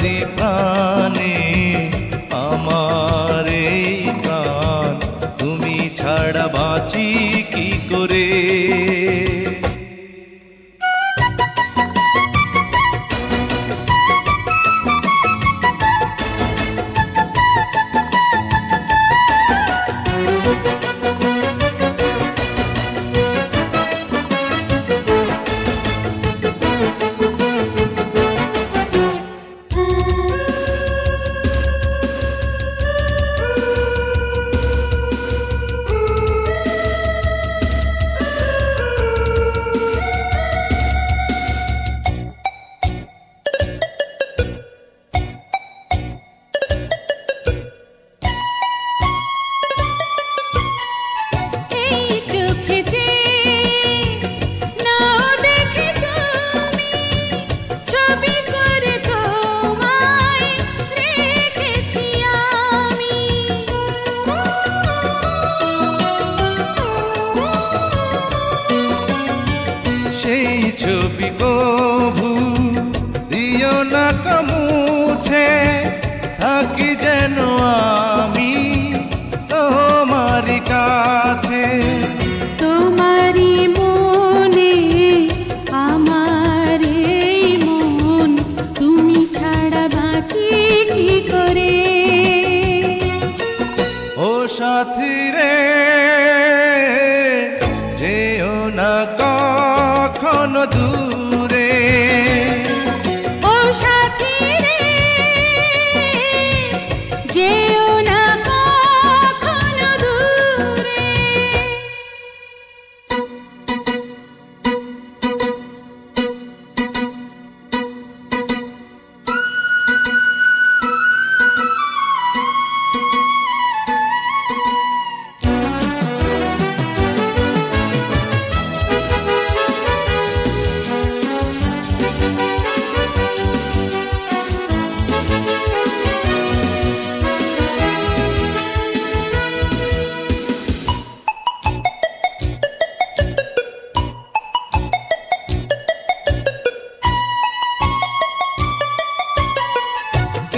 তোমারি প্রাণে আমার এই প্রাণ, তুমি ছাড়া বাঁচি কি করে। সেই ছবি কভু দিও না মুছে, থাকি যেন আমি তোমারি কাছে। তোমারি মনে আমার এই মন, তুমি ছাড়া বাঁচি কি করে। ও সাথী রে যেও না কখনো দূরে। ও সাথী রে যেও না কখনো দূরে।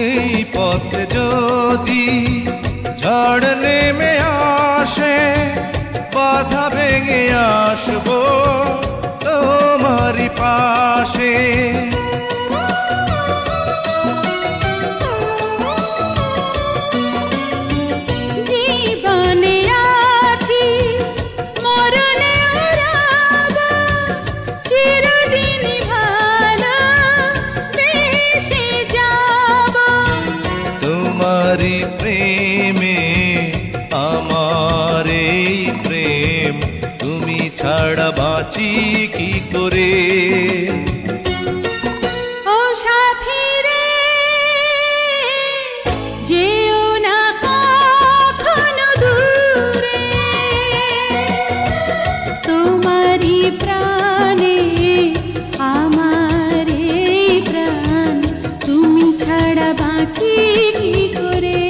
এই পথে যদি ঝড় নেমে আসে, বাধা ভেঙে আসবো তোমারি পাশে। জীবনে আছি মরণে রব, চিরদিন ভালো বেশে যাব। তোমারি প্রেমে আমার এই প্রেম, তুমি ছাড়া বাঁচি কি করে। ও সাথী রে যেও না কখনো দূরে। তোমারি প্রাণে আমার এই প্রাণ, তুমি ছাড়া বাঁচি কি করে।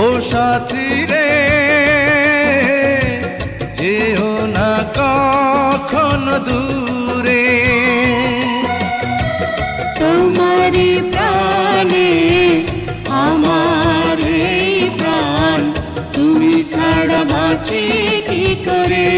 ও সাথী রে যেও না কখনো দূরে। তোমারি প্রাণে আমার এই প্রাণ, তুমি ছাড়া বাঁচি কি করে।